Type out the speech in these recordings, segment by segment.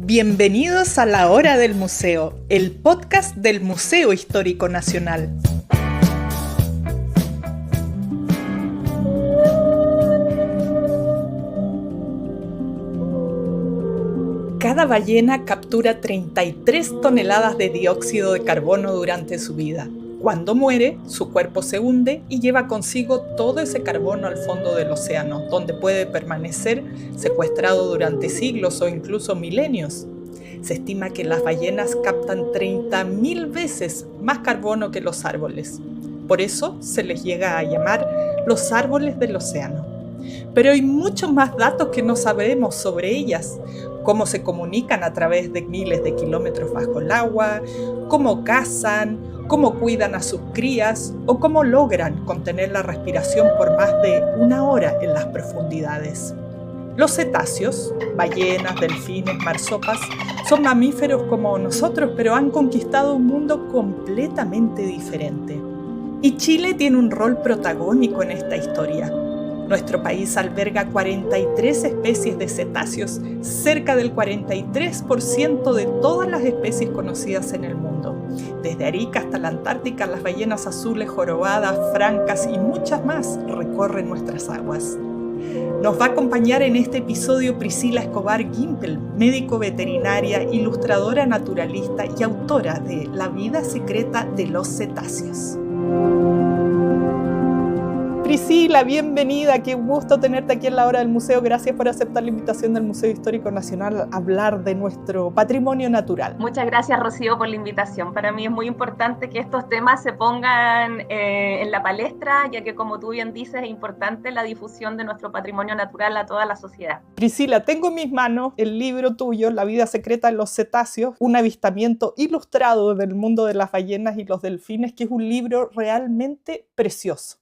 Bienvenidos a La Hora del Museo, el podcast del Museo Histórico Nacional. Cada ballena captura 33 toneladas de dióxido de carbono durante su vida. Cuando muere, su cuerpo se hunde y lleva consigo todo ese carbono al fondo del océano, donde puede permanecer secuestrado durante siglos o incluso milenios. Se estima que las ballenas captan 30.000 veces más carbono que los árboles. Por eso se les llega a llamar los árboles del océano. Pero hay muchos más datos que no sabemos sobre ellas. Cómo se comunican a través de miles de kilómetros bajo el agua, cómo cazan, cómo cuidan a sus crías o cómo logran contener la respiración por más de una hora en las profundidades. Los cetáceos, ballenas, delfines, marsopas, son mamíferos como nosotros, pero han conquistado un mundo completamente diferente. Y Chile tiene un rol protagónico en esta historia. Nuestro país alberga 43 especies de cetáceos, cerca del 43% de todas las especies conocidas en el mundo. Desde Arica hasta la Antártica, las ballenas azules, jorobadas, francas y muchas más recorren nuestras aguas. Nos va a acompañar en este episodio Priscila Escobar Gimpel, médico veterinaria, ilustradora naturalista y autora de La vida secreta de los cetáceos. Priscila, bienvenida, qué gusto tenerte aquí en La Hora del Museo. Gracias por aceptar la invitación del Museo Histórico Nacional a hablar de nuestro patrimonio natural. Muchas gracias, Rocío, por la invitación. Para mí es muy importante que estos temas se pongan en la palestra, ya que, como tú bien dices, es importante la difusión de nuestro patrimonio natural a toda la sociedad. Priscila, tengo en mis manos el libro tuyo, La vida secreta de los cetáceos, un avistamiento ilustrado del mundo de las ballenas y los delfines, que es un libro realmente precioso.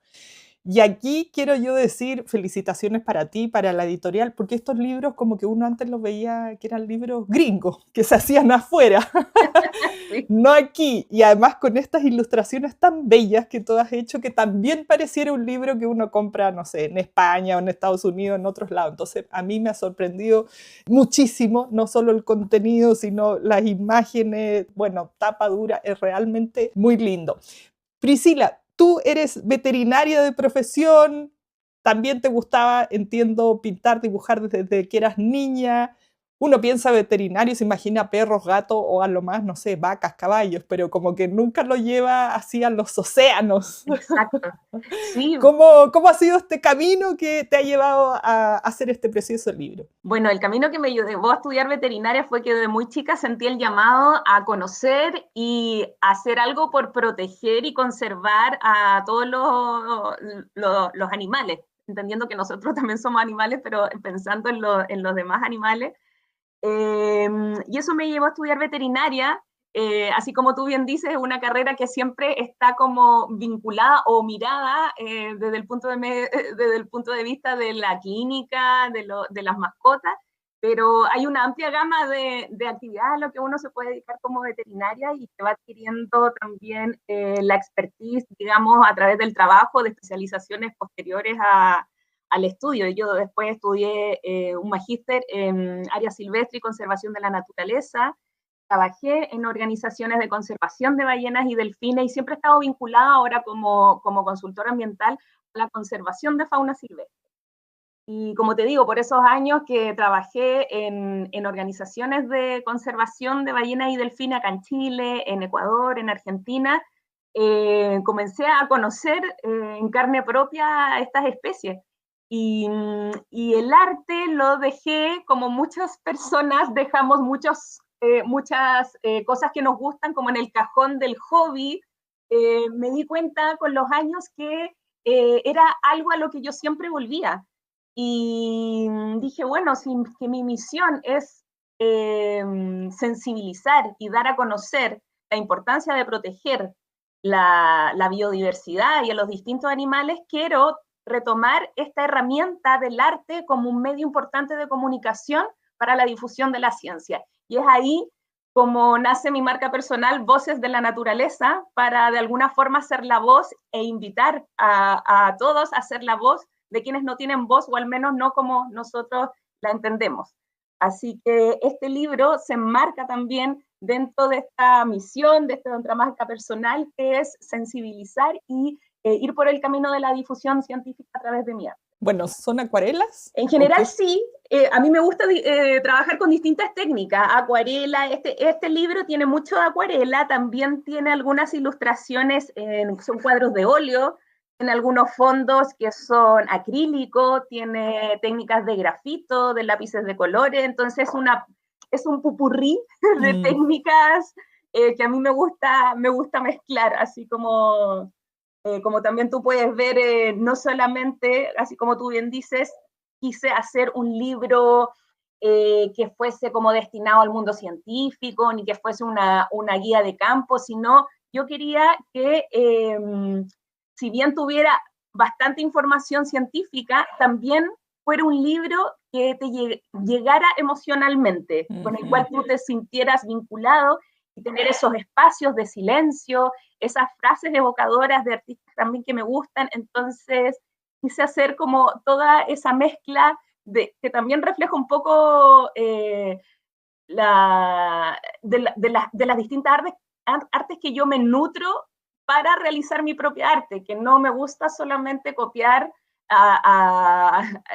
Y aquí quiero yo decir felicitaciones para ti, para la editorial, porque estos libros como que uno antes los veía que eran libros gringos, que se hacían afuera, Sí. no aquí. Y además con estas ilustraciones tan bellas que tú has hecho, que también pareciera un libro que uno compra, no sé, en España o en Estados Unidos, en otros lados. Entonces a mí me ha sorprendido muchísimo, no solo el contenido, sino las imágenes, bueno, tapa dura, es realmente muy lindo. Priscila, tú eres veterinaria de profesión, también te gustaba, entiendo, pintar, dibujar desde que eras niña. Uno piensa veterinario y se imagina perros, gatos o a lo más, no sé, vacas, caballos, pero como que nunca lo lleva así a los océanos. Exacto. Sí. ¿Cómo ha sido este camino que te ha llevado a hacer este precioso libro? Bueno, el camino que me llevó a estudiar veterinaria fue que desde muy chica sentí el llamado a conocer y hacer algo por proteger y conservar a todos los animales, entendiendo que nosotros también somos animales, pero pensando en los demás animales. Y eso me llevó a estudiar veterinaria, así como tú bien dices, es una carrera que siempre está como vinculada o mirada desde desde el punto de vista de la clínica, de las mascotas, pero hay una amplia gama de actividades a lo que uno se puede dedicar como veterinaria y que va adquiriendo también la expertise, digamos, a través del trabajo, de especializaciones posteriores al estudio. Yo después estudié un magíster en área silvestre y conservación de la naturaleza, trabajé en organizaciones de conservación de ballenas y delfines y siempre he estado vinculada ahora como consultora ambiental a la conservación de fauna silvestre. Y como te digo, por esos años que trabajé en organizaciones de conservación de ballenas y delfines acá en Chile, en Ecuador, en Argentina, comencé a conocer en carne propia estas especies. Y el arte lo dejé, como muchas personas dejamos muchas cosas que nos gustan como en el cajón del hobby. Me di cuenta con los años que era algo a lo que yo siempre volvía. Y dije, bueno, si que mi misión es sensibilizar y dar a conocer la importancia de proteger la biodiversidad y a los distintos animales, quiero retomar esta herramienta del arte como un medio importante de comunicación para la difusión de la ciencia. Y es ahí como nace mi marca personal, Voces de la Naturaleza, para de alguna forma ser la voz e invitar a todos a ser la voz de quienes no tienen voz, o al menos no como nosotros la entendemos. Así que este libro se enmarca también dentro de esta misión, de esta marca personal, que es sensibilizar y ir por el camino de la difusión científica a través de mi arte. Bueno, ¿son acuarelas? En general sí, a mí me gusta trabajar con distintas técnicas, acuarela, este libro tiene mucho de acuarela, también tiene algunas ilustraciones, son cuadros de óleo, tiene algunos fondos que son acrílicos, tiene técnicas de grafito, de lápices de colores, entonces es un pupurrí de técnicas que a mí me gusta mezclar, así como también tú puedes ver, no solamente, así como tú bien dices, quise hacer un libro que fuese como destinado al mundo científico, ni que fuese una guía de campo, sino yo quería que, si bien tuviera bastante información científica, también fuera un libro que te llegara emocionalmente, con el cual tú te sintieras vinculado y tener esos espacios de silencio, esas frases evocadoras de artistas también que me gustan, entonces quise hacer como toda esa mezcla que también refleja un poco de las distintas artes que yo me nutro para realizar mi propia arte, que no me gusta solamente copiar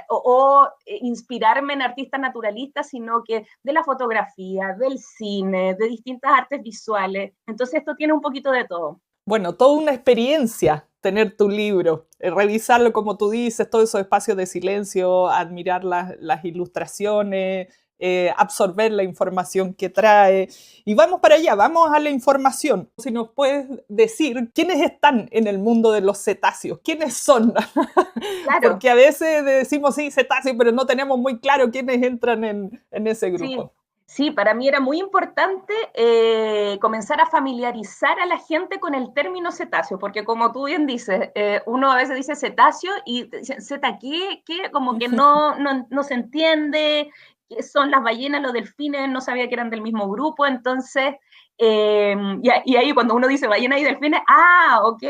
o inspirarme en artistas naturalistas, sino que de la fotografía, del cine, de distintas artes visuales. Entonces esto tiene un poquito de todo. Bueno, toda una experiencia tener tu libro, revisarlo como tú dices, todos esos espacios de silencio, admirar las ilustraciones, absorber la información que trae. Y vamos para allá, vamos a la información. Si nos puedes decir quiénes están en el mundo de los cetáceos, quiénes son. Claro. Porque a veces decimos sí, cetáceos, pero no tenemos muy claro quiénes entran en ese grupo. Sí, para mí era muy importante comenzar a familiarizar a la gente con el término cetáceo, porque como tú bien dices, uno a veces dice cetáceo y ¿zeta qué? ¿Qué? Como que no se entiende, qué son las ballenas, los delfines, no sabía que eran del mismo grupo, entonces, y ahí cuando uno dice ballena y delfines, ok,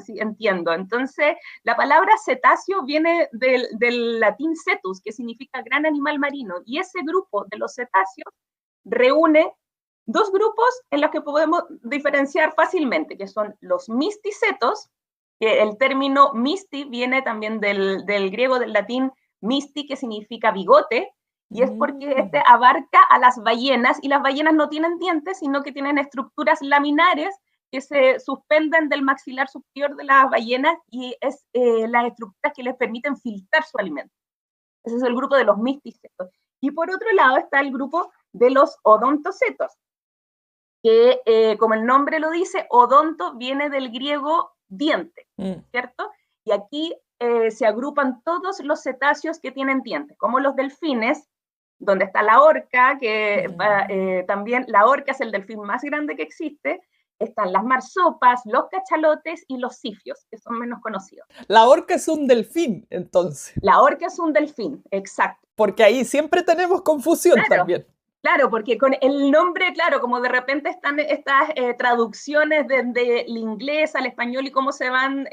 sí, entiendo. Entonces, la palabra cetáceo viene del latín cetus, que significa gran animal marino, y ese grupo de los cetáceos reúne dos grupos en los que podemos diferenciar fácilmente, que son los misticetos, que el término misti viene también del griego, del latín misti, que significa bigote, y es porque este abarca a las ballenas, y las ballenas no tienen dientes, sino que tienen estructuras laminares que se suspenden del maxilar superior de las ballenas, y es las estructuras que les permiten filtrar su alimento. Ese es el grupo de los misticetos. Y por otro lado está el grupo de los odontocetos, que como el nombre lo dice, odonto viene del griego diente, ¿cierto? Y aquí se agrupan todos los cetáceos que tienen dientes, como los delfines, donde está la orca, que también la orca es el delfín más grande que existe. Están las marsopas, los cachalotes y los cifios, que son menos conocidos. La orca es un delfín, entonces. La orca es un delfín, exacto. Porque ahí siempre tenemos confusión también. Claro, porque con el nombre, claro, como de repente están estas traducciones del inglés al español y cómo se van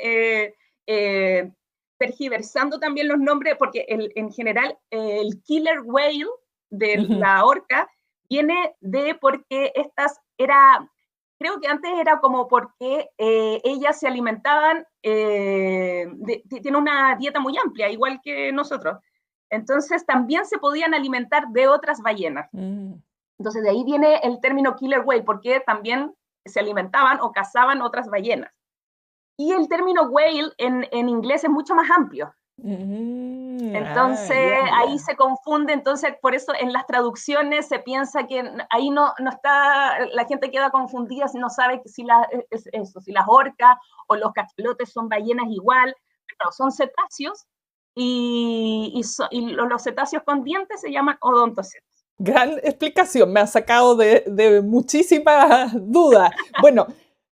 tergiversando también los nombres, porque en general el killer whale de la orca viene de porque creo que antes era como porque ellas se alimentaban, tienen una dieta muy amplia, igual que nosotros. Entonces también se podían alimentar de otras ballenas. Entonces de ahí viene el término killer whale, porque también se alimentaban o cazaban otras ballenas. Y el término whale en inglés es mucho más amplio. Entonces ahí se confunde, entonces por eso en las traducciones se piensa que ahí no está, la gente queda confundida, no sabe si las orcas o los cachalotes son ballenas igual, pero son cetáceos y los cetáceos con dientes se llaman odontocetos. Gran explicación, me ha sacado de muchísimas dudas. Bueno,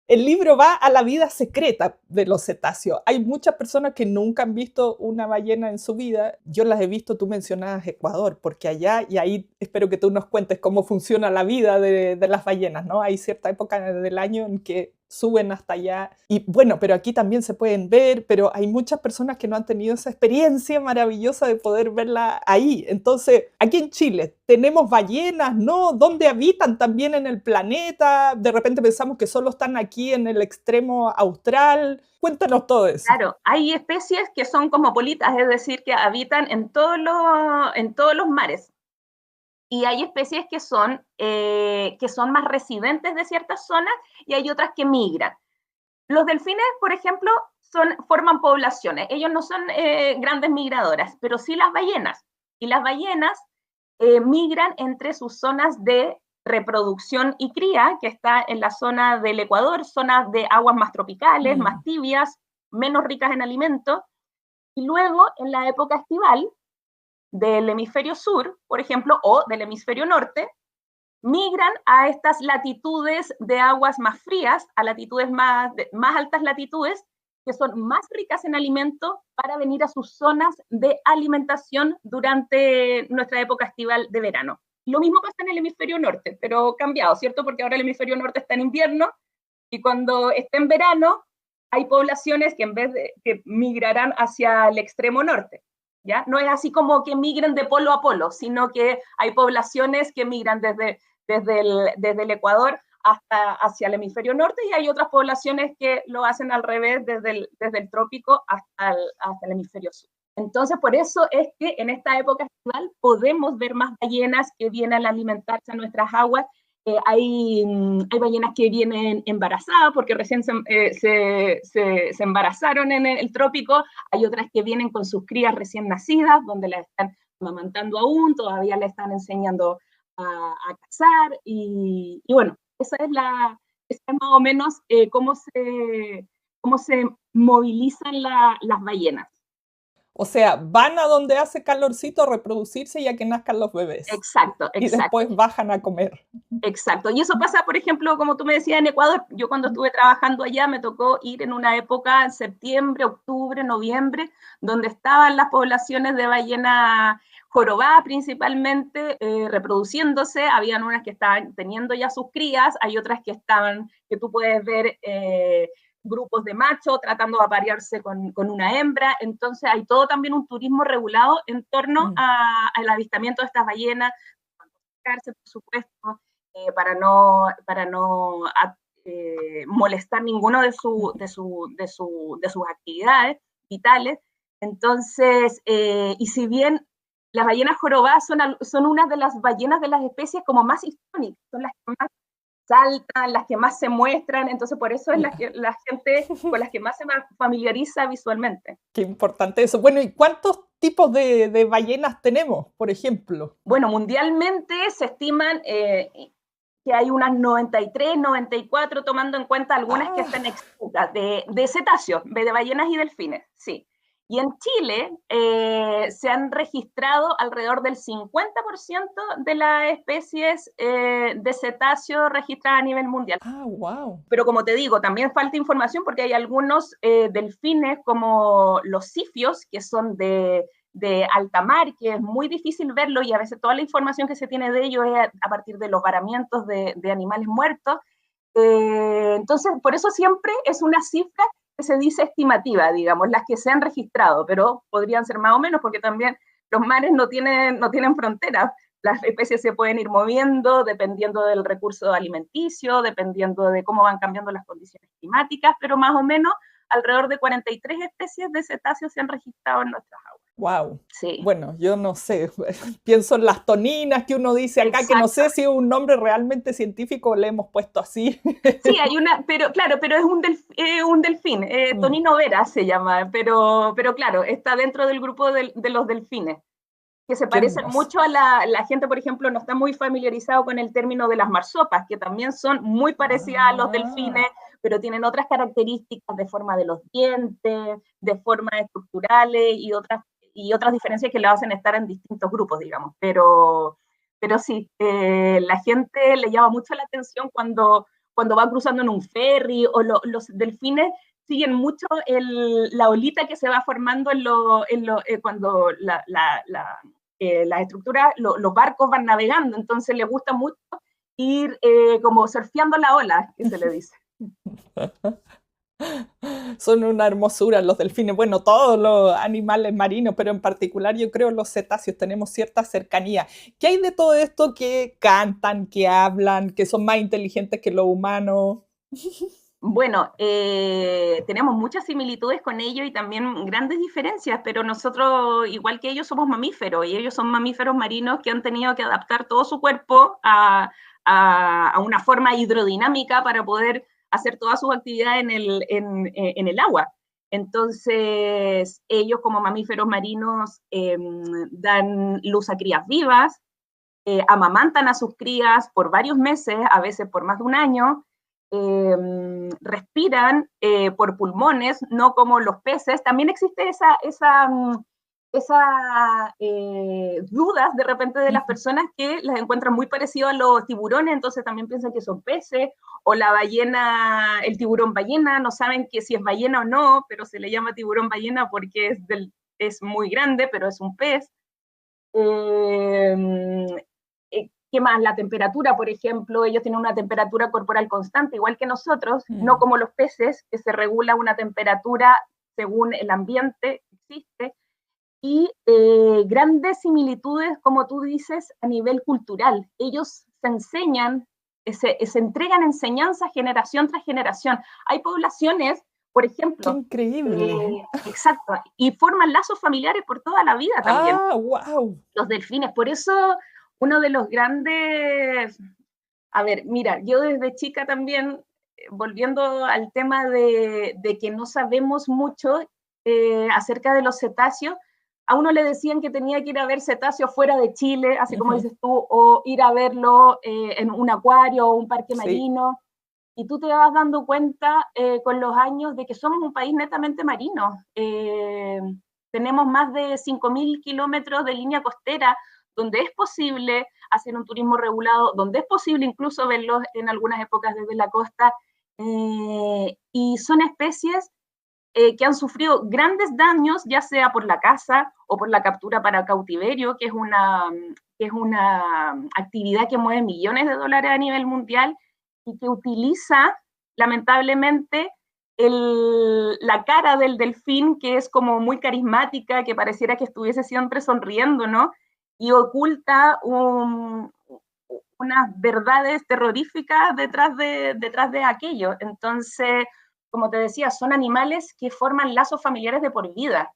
el libro va a la vida secreta de los cetáceos. Hay muchas personas que nunca han visto una ballena en su vida. Yo las he visto, tú mencionabas Ecuador, porque allá, y ahí espero que tú nos cuentes cómo funciona la vida de las ballenas, ¿no? Hay cierta época del año en que suben hasta allá. Y bueno, pero aquí también se pueden ver, pero hay muchas personas que no han tenido esa experiencia maravillosa de poder verla ahí. Entonces, aquí en Chile tenemos ballenas, ¿no? ¿Dónde habitan también en el planeta? De repente pensamos que solo están aquí en el extremo austral. Cuéntanos todo eso. Claro, hay especies que son cosmopolitas, es decir, que habitan en todos los mares. Y hay especies que son más residentes de ciertas zonas y hay otras que migran. Los delfines, por ejemplo, forman poblaciones. Ellos no son grandes migradoras, pero sí las ballenas. Y las ballenas migran entre sus zonas de reproducción y cría, que está en la zona del Ecuador, zonas de aguas más tropicales, más tibias, menos ricas en alimentos. Y luego, en la época estival del hemisferio sur, por ejemplo, o del hemisferio norte, migran a estas latitudes de aguas más frías, a latitudes más altas latitudes, que son más ricas en alimentos para venir a sus zonas de alimentación durante nuestra época estival de verano. Lo mismo pasa en el hemisferio norte, pero cambiado, ¿cierto? Porque ahora el hemisferio norte está en invierno y cuando esté en verano hay poblaciones que en vez de que migrarán hacia el extremo norte. ¿Ya? No es así como que migren de polo a polo, sino que hay poblaciones que migran desde el Ecuador hacia el hemisferio norte y hay otras poblaciones que lo hacen al revés desde el trópico hasta el hemisferio sur. Entonces, por eso es que en esta época estival podemos ver más ballenas que vienen a alimentarse a nuestras aguas. Hay ballenas que vienen embarazadas porque recién se embarazaron en el trópico, hay otras que vienen con sus crías recién nacidas, donde las están amamantando aún, todavía le están enseñando a cazar, y bueno, esa es más o menos cómo se movilizan las ballenas. O sea, van a donde hace calorcito a reproducirse y a que nazcan los bebés. Exacto, Y exacto. después bajan a comer. Exacto. Y eso pasa, por ejemplo, como tú me decías, en Ecuador. Yo cuando estuve trabajando allá me tocó ir en una época, en septiembre, octubre, noviembre, donde estaban las poblaciones de ballena jorobá principalmente reproduciéndose. Habían unas que estaban teniendo ya sus crías, hay otras que tú puedes ver grupos de machos tratando de aparearse con una hembra. Entonces hay todo también un turismo regulado en torno al avistamiento de estas ballenas, por supuesto, para no molestar ninguno de sus actividades vitales. Entonces, y si bien las ballenas jorobadas son una de las ballenas de las especies como más icónicas, son las que más saltan, las que más se muestran, entonces por eso es la gente con las que más se familiariza visualmente. Qué importante eso. Bueno, ¿y cuántos tipos de ballenas tenemos, por ejemplo? Bueno, mundialmente se estiman que hay unas 93, 94, tomando en cuenta algunas que están extintas, de cetáceos, de ballenas y delfines, sí. Y en Chile se han registrado alrededor del 50% de las especies de cetáceos registradas a nivel mundial. Ah, wow. Pero como te digo, también falta información porque hay algunos delfines como los cifios, que son de alta mar, que es muy difícil verlo y a veces toda la información que se tiene de ellos es a partir de los varamientos de animales muertos. Entonces, por eso siempre es una cifra que se dice estimativa, digamos, las que se han registrado, pero podrían ser más o menos porque también los mares no tienen fronteras. Las especies se pueden ir moviendo dependiendo del recurso alimenticio, dependiendo de cómo van cambiando las condiciones climáticas, pero más o menos alrededor de 43 especies de cetáceos se han registrado en nuestras aguas. Wow. Sí. Bueno, yo no sé, pienso en las toninas que uno dice acá, que no sé si es un nombre realmente científico o le hemos puesto así. Sí, hay una, pero claro, pero es un delfín, Tonino vera se llama, pero claro, está dentro del grupo de los delfines, que se parecen mucho a la gente, por ejemplo, no está muy familiarizado con el término de las marsopas, que también son muy parecidas a los delfines, pero tienen otras características de forma de los dientes, de formas estructurales y otras diferencias que lo hacen estar en distintos grupos, digamos. Pero sí, la gente le llama mucho la atención cuando va cruzando en un ferry, o los delfines siguen mucho la olita que se va formando cuando las estructuras, los barcos van navegando, entonces les gusta mucho ir como surfeando la ola, que se le dice. Son una hermosura los delfines, bueno, todos los animales marinos, pero en particular yo creo los cetáceos tenemos cierta cercanía. ¿Qué hay de todo esto que cantan, que hablan, que son más inteligentes que los humanos? Bueno, tenemos muchas similitudes con ellos y también grandes diferencias, pero nosotros, igual que ellos, somos mamíferos y ellos son mamíferos marinos que han tenido que adaptar todo su cuerpo a una forma hidrodinámica para poder hacer todas sus actividades en el agua. Entonces, ellos como mamíferos marinos dan luz a crías vivas, amamantan a sus crías por varios meses, a veces por más de un año, respiran por pulmones, no como los peces. También existe dudas de repente de las personas que las encuentran muy parecidos a los tiburones, entonces también piensan que son peces, o la ballena, el tiburón ballena, no saben que si es ballena o no, pero se le llama tiburón ballena porque es muy grande, pero es un pez. Eh, ¿Qué más? La temperatura, por ejemplo, ellos tienen una temperatura corporal constante, igual que nosotros, no como los peces, que se regula una temperatura según el ambiente que existe, y grandes similitudes, como tú dices, a nivel cultural. Ellos se enseñan, se entregan enseñanzas generación tras generación. Hay poblaciones, por ¡Qué ejemplo, increíble! exacto, y forman lazos familiares por toda la vida también, ¡Ah, wow! los delfines. Por eso, uno de los grandes, a ver, mira, yo desde chica también, volviendo al tema de que no sabemos mucho acerca de los cetáceos, a uno le decían que tenía que ir a ver cetáceos fuera de Chile, así como Ujú. dices tú, o ir a verlo en un acuario o un parque Sí, marino, y tú te vas dando cuenta con los años de que somos un país netamente marino. Tenemos más de 5.000 kilómetros de línea costera, donde es posible hacer un turismo regulado, donde es posible incluso verlos en algunas épocas desde la costa, y son especies que han sufrido grandes daños, ya sea por la caza o por la captura para cautiverio, que es una actividad que mueve millones de dólares a nivel mundial y que utiliza, lamentablemente, la cara del delfín, que es como muy carismática, que pareciera que estuviese siempre sonriendo, ¿no? Y oculta unas verdades terroríficas detrás de aquello. Entonces, como te decía, son animales que forman lazos familiares de por vida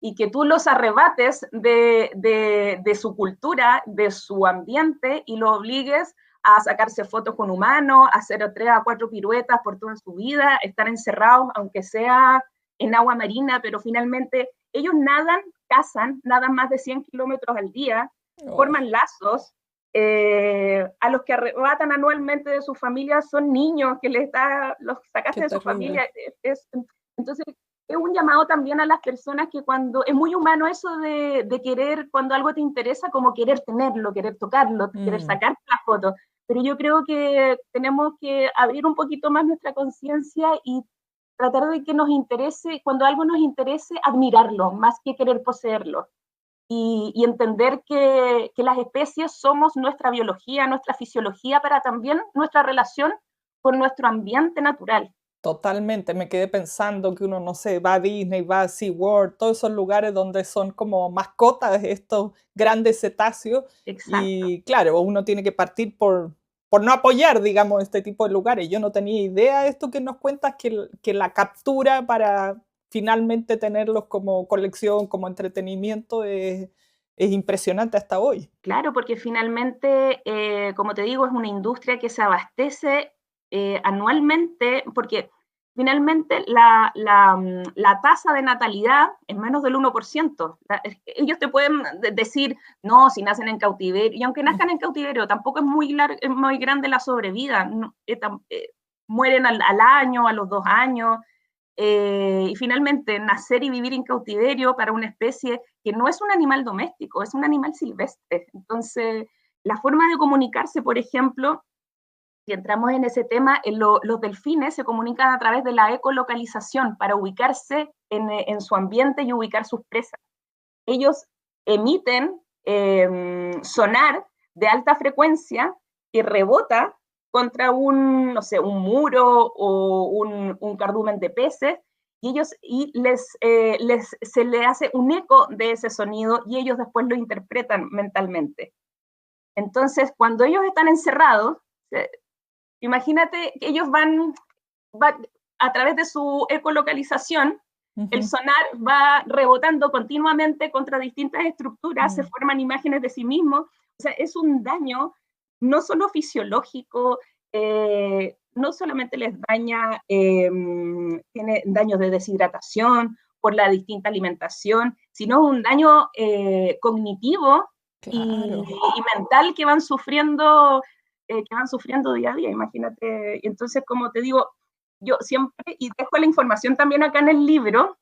y que tú los arrebates de su cultura, de su ambiente y lo obligues a sacarse fotos con humanos, a hacer 3 a 4 piruetas por toda su vida, estar encerrados, aunque sea en agua marina, pero finalmente ellos nadan, cazan, nadan más de 100 kilómetros al día, oh, forman lazos. A los que arrebatan anualmente de su familia son niños que los qué sacaste de su terrible. familia. Entonces, es un llamado también a las personas que cuando, es muy humano eso de querer, cuando algo te interesa, como querer tenerlo, querer tocarlo, querer Mm. sacar la foto. Pero yo creo que tenemos que abrir un poquito más nuestra conciencia y tratar de que nos interese, cuando algo nos interese, admirarlo, más que querer poseerlo. Y entender que las especies somos nuestra biología, nuestra fisiología, para también nuestra relación con nuestro ambiente natural. Totalmente, me quedé pensando que uno, no sé, va a Disney, va a SeaWorld, todos esos lugares donde son como mascotas estos grandes cetáceos Exacto. y claro, uno tiene que partir por no apoyar, digamos, este tipo de lugares. Yo no tenía idea de esto que nos cuentas, que la captura para finalmente tenerlos como colección, como entretenimiento, es impresionante hasta hoy. Claro, porque finalmente, como te digo, es una industria que se abastece anualmente, porque finalmente la tasa de natalidad es menos del 1%. Ellos te pueden decir, no, si nacen en cautiverio, y aunque nazcan en cautiverio, tampoco es es muy grande la sobrevida. No, mueren al año, a los 2 años. Y finalmente, nacer y vivir en cautiverio para una especie que no es un animal doméstico, es un animal silvestre. Entonces, la forma de comunicarse, por ejemplo, si entramos en ese tema, los delfines se comunican a través de la ecolocalización para ubicarse su ambiente y ubicar sus presas. Ellos emiten sonar de alta frecuencia que rebota contra un, no sé, un muro o un cardumen de peces, y ellos se le hace un eco de ese sonido y ellos después lo interpretan mentalmente. Entonces, cuando ellos están encerrados, imagínate que ellos van a través de su ecolocalización, el sonar va rebotando continuamente contra distintas estructuras, se forman imágenes de sí mismos, o sea, es un daño no solo fisiológico, no solamente les daña, tiene daños de deshidratación por la distinta alimentación, sino un daño cognitivo. Claro. y mental que van sufriendo día a día, imagínate. Entonces, como te digo, yo siempre, y dejo la información también acá en el libro,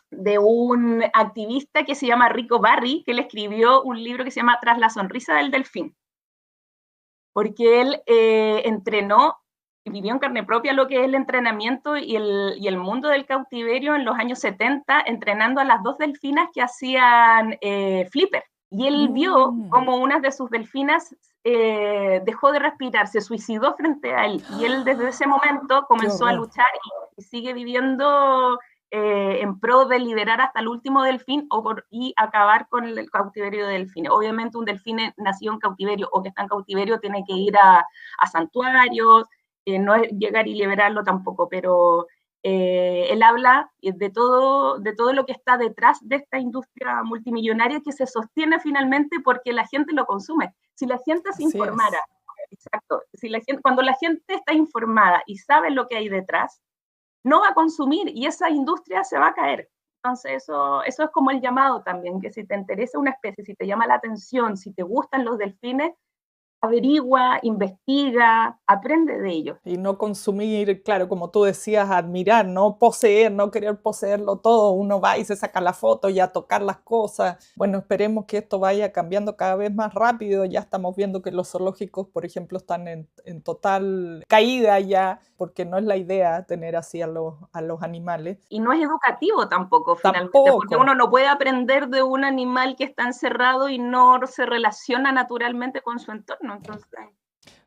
de un activista que se llama Rico Barry, que él escribió un libro que se llama Tras la sonrisa del delfín, porque él entrenó y vivió en carne propia lo que es el entrenamiento y el mundo del cautiverio en los años 70, entrenando a las 2 delfinas que hacían flipper. Y él vio como una de sus delfinas dejó de respirar, se suicidó frente a él. Y él desde ese momento comenzó a luchar y sigue viviendo en pro de liberar hasta el último delfín y acabar con el cautiverio de delfines. Obviamente un delfín nacido en cautiverio o que está en cautiverio tiene que ir a santuarios, no es llegar y liberarlo tampoco, pero él habla de todo lo que está detrás de esta industria multimillonaria que se sostiene finalmente porque la gente lo consume. Si la gente se informara, exacto, cuando la gente está informada y sabe lo que hay detrás, no va a consumir y esa industria se va a caer. Entonces eso es como el llamado también, que si te interesa una especie, si te llama la atención, si te gustan los delfines, averigua, investiga, aprende de ellos. Y no consumir, claro, como tú decías, admirar, no poseer, no querer poseerlo todo. Uno va y se saca la foto y a tocar las cosas. Bueno, esperemos que esto vaya cambiando cada vez más rápido. Ya estamos viendo que los zoológicos, por ejemplo, están en total caída ya, porque no es la idea tener así a los animales. Y no es educativo tampoco, finalmente, porque uno no puede aprender de un animal que está encerrado y no se relaciona naturalmente con su entorno. Entonces,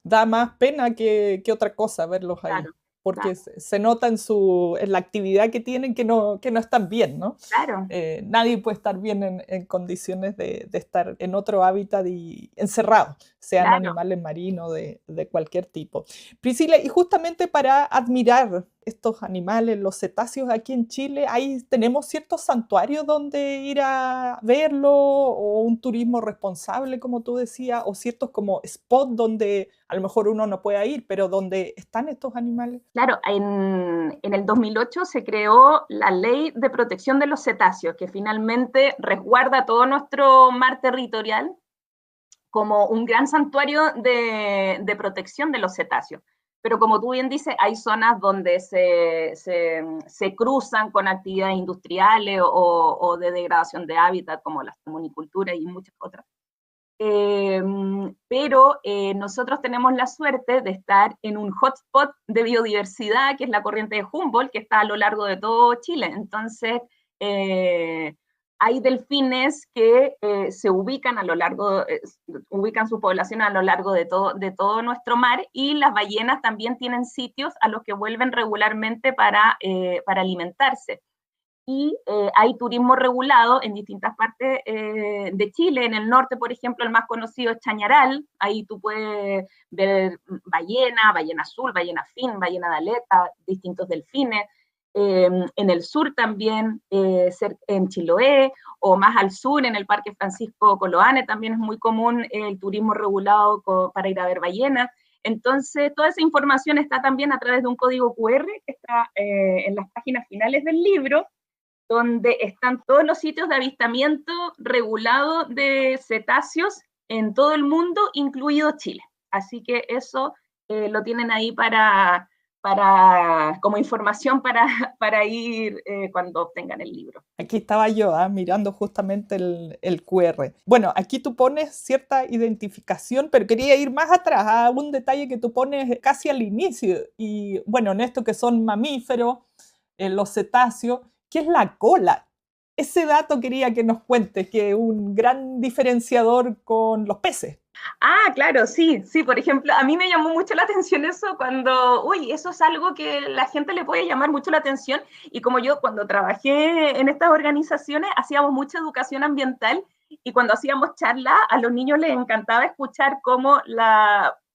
da más pena que otra cosa verlos ahí, claro, porque claro, se nota en la actividad que tienen que no están bien, ¿no? Claro. Nadie puede estar bien en condiciones de estar en otro hábitat y encerrado, sean claro, animales marinos de cualquier tipo. Priscila, y justamente para admirar estos animales, los cetáceos aquí en Chile, ahí tenemos ciertos santuarios donde ir a verlo, o un turismo responsable, como tú decías, o ciertos como spots donde a lo mejor uno no pueda ir, pero donde están estos animales. Claro, en el 2008 se creó la Ley de Protección de los Cetáceos, que finalmente resguarda todo nuestro mar territorial como un gran santuario de protección de los cetáceos. Pero como tú bien dices, hay zonas donde se cruzan con actividades industriales o de degradación de hábitat, como la salmonicultura y muchas otras. Pero nosotros tenemos la suerte de estar en un hotspot de biodiversidad, que es la corriente de Humboldt, que está a lo largo de todo Chile. Entonces, hay delfines que se ubican a lo largo, ubican su población a lo largo de todo nuestro mar, y las ballenas también tienen sitios a los que vuelven regularmente para alimentarse. Y hay turismo regulado en distintas partes de Chile. En el norte, por ejemplo, el más conocido es Chañaral. Ahí tú puedes ver ballena azul, ballena fin, ballena de aleta, distintos delfines. En el sur también, en Chiloé, o más al sur, en el Parque Francisco Coloane, también es muy común el turismo regulado para ir a ver ballenas. Entonces, toda esa información está también a través de un código QR que está en las páginas finales del libro, donde están todos los sitios de avistamiento regulado de cetáceos en todo el mundo, incluido Chile. Así que eso lo tienen ahí como información para ir cuando obtengan el libro. Aquí estaba yo mirando justamente el QR. Bueno, aquí tú pones cierta identificación, pero quería ir más atrás a un detalle que tú pones casi al inicio. Y bueno, en esto que son mamíferos, los cetáceos, ¿qué es la cola? ese dato quería que nos cuentes, que es un gran diferenciador con los peces. Ah, claro, sí, sí, por ejemplo, a mí me llamó mucho la atención eso cuando, uy, eso es algo que la gente le puede llamar mucho la atención y como yo cuando trabajé en estas organizaciones hacíamos mucha educación ambiental y cuando hacíamos charlas a los niños les encantaba escuchar cómo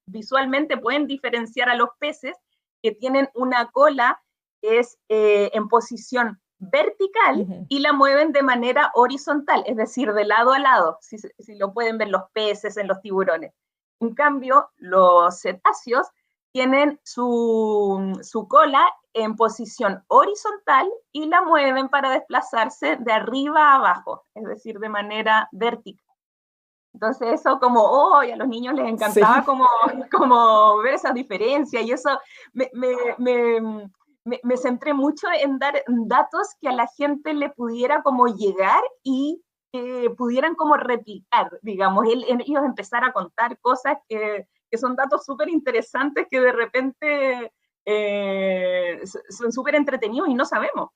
visualmente pueden diferenciar a los peces que tienen una cola que es en posición vertical Ujú. y la mueven de manera horizontal, es decir, de lado a lado, si lo pueden ver los peces, en los tiburones. En cambio, los cetáceos tienen su cola en posición horizontal y la mueven para desplazarse de arriba a abajo, es decir, de manera vertical. Entonces eso como, oh, a los niños les encantaba Sí. como ver esa diferencia y eso me, me, me, me centré mucho en dar datos que a la gente le pudiera como llegar y pudieran como replicar, digamos, ellos empezar a contar cosas que son datos súper interesantes que de repente son súper entretenidos y no sabemos.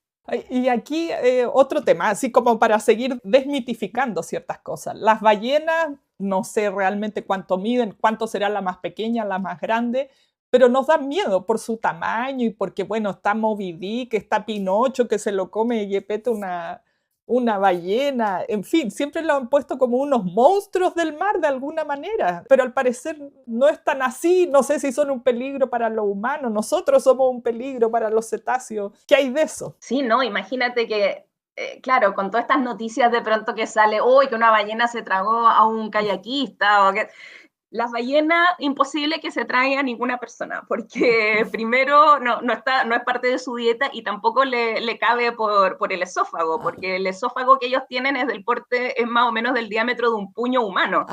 Y aquí otro tema, así como para seguir desmitificando ciertas cosas. Las ballenas, no sé realmente cuánto miden, cuánto será la más pequeña, la más grande, pero nos dan miedo por su tamaño y porque, bueno, está Moby Dick, está Pinocho que se lo come Gepetto, una ballena, en fin, siempre lo han puesto como unos monstruos del mar de alguna manera, pero al parecer no es tan así, no sé si son un peligro para los humanos, nosotros somos un peligro para los cetáceos, ¿qué hay de eso? Sí, no, imagínate que, claro, con todas estas noticias de pronto que sale, uy, que una ballena se tragó a un kayakista, o que las ballenas, imposible que se traiga a ninguna persona, porque primero no es parte de su dieta y tampoco le cabe por el esófago, Ah, porque el esófago que ellos tienen es del porte, es más o menos del diámetro de un puño humano.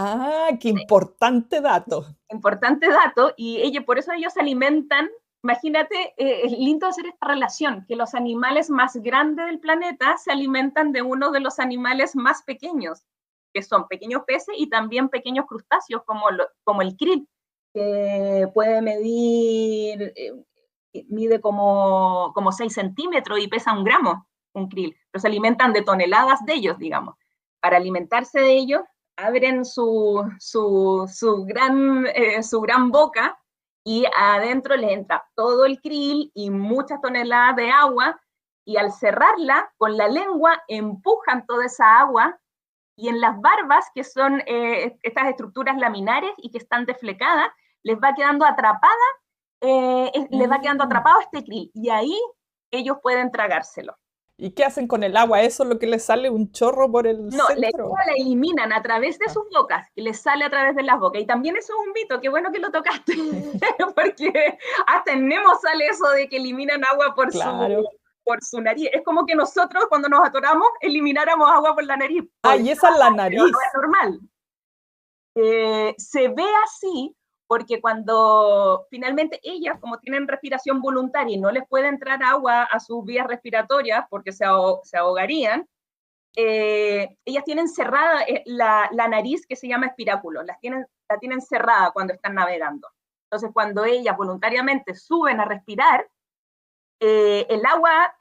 qué importante dato. Importante dato, y por eso ellos se alimentan. Imagínate, es lindo hacer esta relación, que los animales más grandes del planeta se alimentan de uno de los animales más pequeños, que son pequeños peces y también pequeños crustáceos, como el krill, que puede mide como 6 centímetros y pesa 1 gramo, un krill, pero se alimentan de toneladas de ellos, digamos. Para alimentarse de ellos, abren su gran boca y adentro les entra todo el krill y muchas toneladas de agua y al cerrarla con la lengua empujan toda esa agua y en las barbas, que son estas estructuras laminares y que están deflecadas, les va quedando les va quedando Mm. atrapado este krill y ahí ellos pueden tragárselo. ¿Y qué hacen con el agua? ¿Eso es lo que les sale un chorro por el No, centro? la eliminan a través de Ah. sus bocas, que les sale a través de las bocas. Y también eso es un mito, qué bueno que lo tocaste, porque hasta en Nemo sale eso de que eliminan agua Claro. por su nariz. Es como que nosotros cuando nos atoramos elimináramos agua por la nariz. Y esa es la Pero no es nariz. normal. Se ve así porque cuando finalmente ellas, como tienen respiración voluntaria y no les puede entrar agua a sus vías respiratorias porque se ahogarían, ellas tienen cerrada la nariz que se llama espiráculo, la tienen cerrada cuando están navegando. Entonces, cuando ellas voluntariamente suben a respirar, el agua,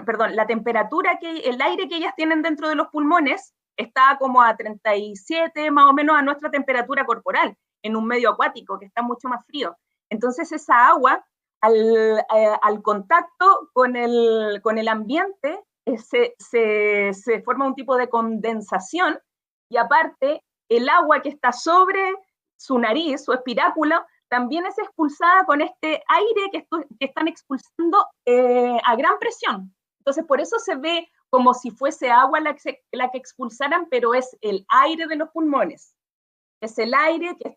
perdón, la temperatura, el aire que ellas tienen dentro de los pulmones está como a 37 más o menos a nuestra temperatura corporal, en un medio acuático que está mucho más frío. Entonces esa agua, al contacto con el ambiente, se forma un tipo de condensación y aparte el agua que está sobre su nariz, su espiráculo, también es expulsada con este aire que están expulsando a gran presión. Entonces, por eso se ve como si fuese agua la que expulsaran, pero es el aire de los pulmones. Es el aire que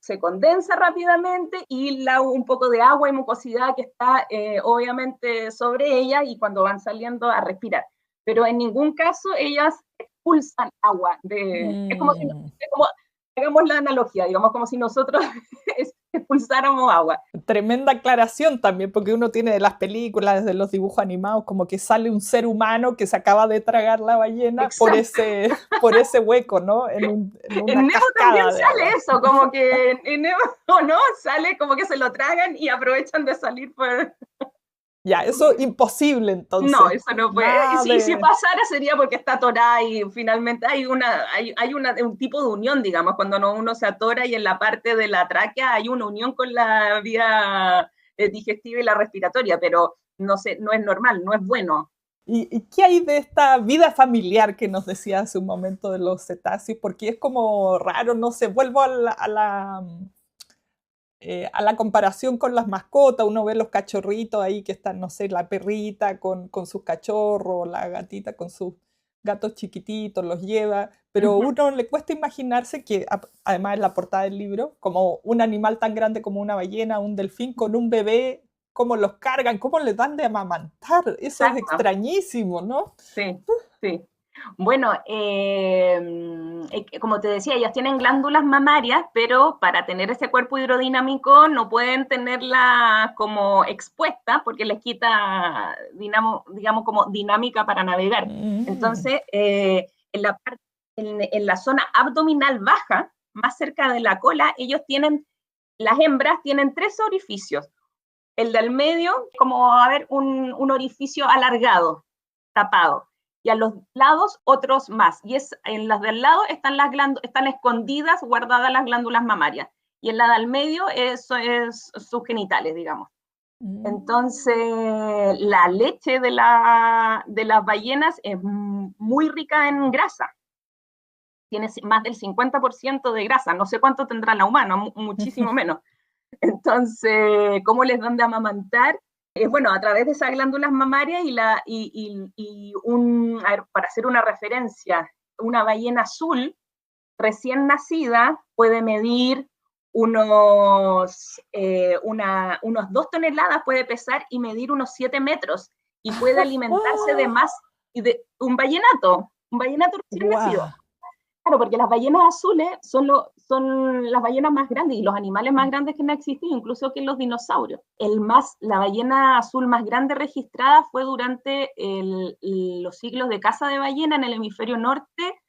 se condensa rápidamente y un poco de agua y mucosidad que está obviamente sobre ella y cuando van saliendo a respirar. Pero en ningún caso ellas expulsan agua. Es como si, hagamos la analogía, digamos, como si nosotros expulsáramos agua. Tremenda aclaración también, porque uno tiene de las películas, de los dibujos animados, como que sale un ser humano que se acaba de tragar la ballena por ese hueco, ¿no? En En una Nemo también cascada de sale agua. eso, como que en Nemo, ¿no? Sale como que se lo tragan y aprovechan de salir por... Ya, eso imposible No, entonces. eso no puede. Nada Si de... pasara sería porque está atorada y finalmente un tipo de unión, digamos, cuando uno se atora y en la parte de la tráquea hay una unión con la vía digestiva y la respiratoria, pero no sé, no es normal, no es bueno. ¿Y qué hay de esta vida familiar que nos decía hace un momento de los cetáceos? Porque es como raro, no sé, vuelvo a la comparación con las mascotas, uno ve los cachorritos ahí que están, no sé, la perrita con sus cachorros, la gatita con sus gatos chiquititos, los lleva, pero a Ujú. uno le cuesta imaginarse que, además en la portada del libro, como un animal tan grande como una ballena, un delfín, con un bebé, cómo los cargan, cómo les dan de amamantar, eso es Exacto, extrañísimo, ¿no? sí, sí. Bueno, como te decía, ellas tienen glándulas mamarias, pero para tener ese cuerpo hidrodinámico no pueden tenerla como expuesta porque les quita, digamos, como dinámica para navegar. Mm. Entonces, en la zona abdominal baja, más cerca de la cola, las hembras tienen tres orificios. El del medio, como a ver, un orificio alargado, tapado. Y a los lados otros más. Y en las del lado están escondidas, guardadas las glándulas mamarias. Y en la del medio eso es sus genitales, digamos. Entonces, Mm. la leche de las ballenas es muy rica en grasa. Tiene más del 50% de grasa. No sé cuánto tendrá la humana, muchísimo menos. Entonces, ¿cómo les dan de amamantar? Bueno, a través de esas glándulas mamarias a ver, para hacer una referencia, una ballena azul recién nacida puede medir unos 2 toneladas, puede pesar y medir unos 7 metros y puede alimentarse de más de un ballenato recién nacido. ¡Guau! Claro, porque las ballenas azules son las ballenas más grandes y los animales más grandes que no existen, incluso que los dinosaurios. La ballena azul más grande registrada fue durante los ciclos de caza de ballena en el hemisferio norte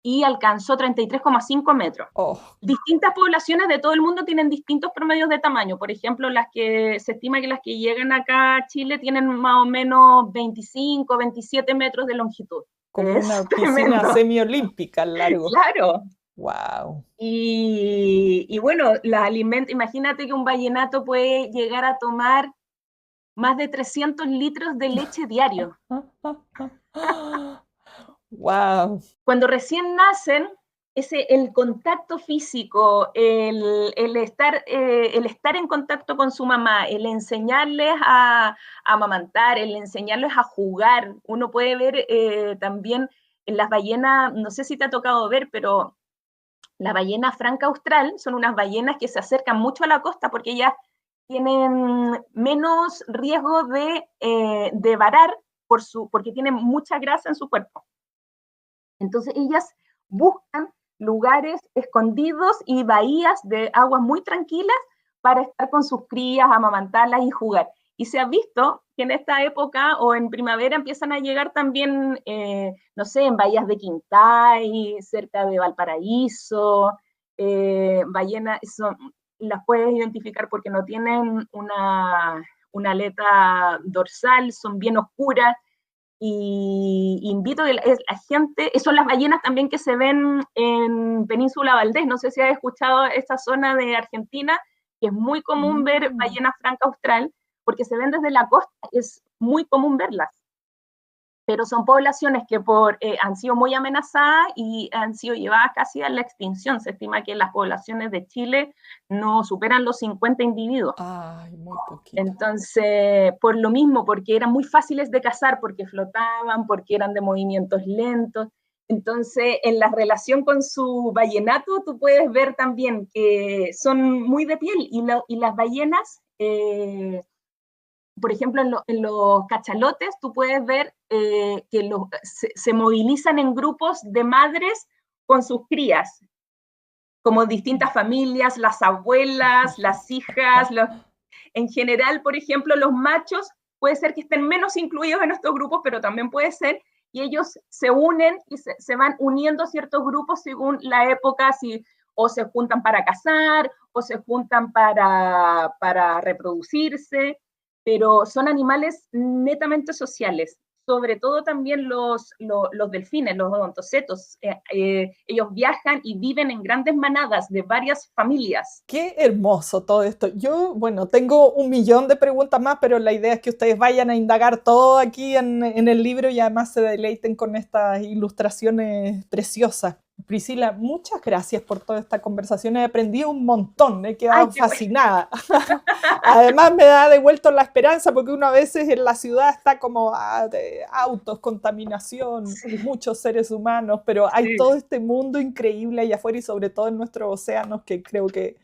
y alcanzó 33,5 metros. Oh, Distintas poblaciones de todo el mundo tienen distintos promedios de tamaño. Por ejemplo, se estima que las que llegan acá a Chile tienen más o menos 25, 27 metros de longitud. como Es una piscina tremendo. semiolímpica al largo. Claro. ¡Wow! Y bueno, imagínate que un vallenato puede llegar a tomar más de 300 litros de leche diario. ¡Wow! Cuando recién nacen, el contacto físico, el estar en contacto con su mamá, el enseñarles a amamantar, el enseñarles a jugar. Uno puede ver también en las ballenas, no sé si te ha tocado ver, pero la ballena franca austral son unas ballenas que se acercan mucho a la costa porque ellas tienen menos riesgo de varar porque tienen mucha grasa en su cuerpo. Entonces ellas buscan lugares escondidos y bahías de aguas muy tranquilas para estar con sus crías, amamantarlas y jugar. Y se ha visto que en esta época o en primavera empiezan a llegar también, no sé, en bahías de Quintay, cerca de Valparaíso, ballenas, las puedes identificar porque no tienen una aleta dorsal, son bien oscuras, y invito a la gente, son las ballenas también que se ven en Península Valdés, no sé si has escuchado esta zona de Argentina, que es muy común ver Mm. ballena franca austral, porque se ven desde la costa, es muy común verlas, pero son poblaciones que han sido muy amenazadas y han sido llevadas casi a la extinción. Se estima que las poblaciones de Chile no superan los 50 individuos. Ay, muy poquito. Entonces, por lo mismo, porque eran muy fáciles de cazar, porque flotaban, porque eran de movimientos lentos. Entonces, en la relación con su vallenato, tú puedes ver también que son muy de piel y las ballenas, por ejemplo, en los cachalotes, tú puedes ver que se movilizan en grupos de madres con sus crías, como distintas familias, las abuelas, las hijas, en general, por ejemplo, los machos puede ser que estén menos incluidos en estos grupos, pero también puede ser, y ellos se unen y se van uniendo a ciertos grupos según la época, si o se juntan para cazar, o se juntan para reproducirse. pero son animales netamente sociales. Sobre todo también los delfines, los odontocetos. Ellos viajan y viven en grandes manadas de varias familias. Qué hermoso todo esto. Yo, bueno, tengo 1.000.000 de preguntas más, pero la idea es que ustedes vayan a indagar todo aquí en el libro y además se deleiten con estas ilustraciones preciosas. Priscila, muchas gracias por toda esta conversación. He aprendido un montón, he quedado fascinada. Además me da de vuelta la esperanza, porque uno a veces en la ciudad está como de autos, contaminación, muchos seres humanos, pero hay todo este mundo increíble allá afuera y sobre todo en nuestros océanos que creo que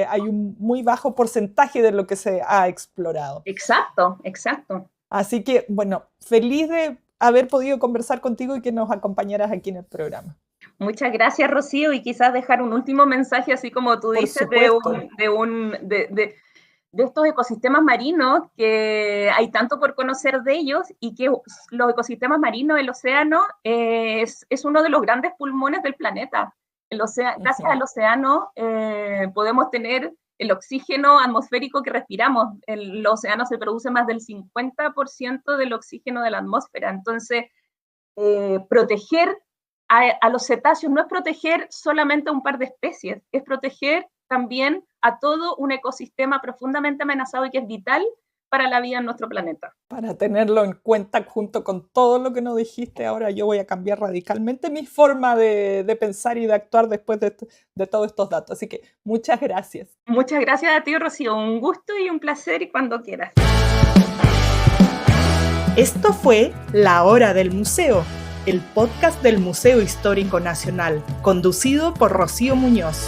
hay un muy bajo porcentaje de lo que se ha explorado. Exacto, exacto. Así que, bueno, feliz de haber podido conversar contigo y que nos acompañaras aquí en el programa. Muchas gracias, Rocío, y quizás dejar un último mensaje, así como tú dices, de estos ecosistemas marinos, que hay tanto por conocer de ellos y que los ecosistemas marinos, el océano, es uno de los grandes pulmones del planeta. Gracias al océano podemos tener el oxígeno atmosférico que respiramos. El océano se produce más del 50% del oxígeno de la atmósfera. Entonces, proteger a los cetáceos no es proteger solamente a un par de especies, es proteger también a todo un ecosistema profundamente amenazado y que es vital para la vida en nuestro planeta. Para tenerlo en cuenta junto con todo lo que nos dijiste, ahora yo voy a cambiar radicalmente mi forma de pensar y de actuar después de todos estos datos. Así que muchas gracias. Muchas gracias a ti, Rocío. Un gusto y un placer, y cuando quieras. Esto fue La Hora del Museo, el podcast del Museo Histórico Nacional, conducido por Rocío Muñoz.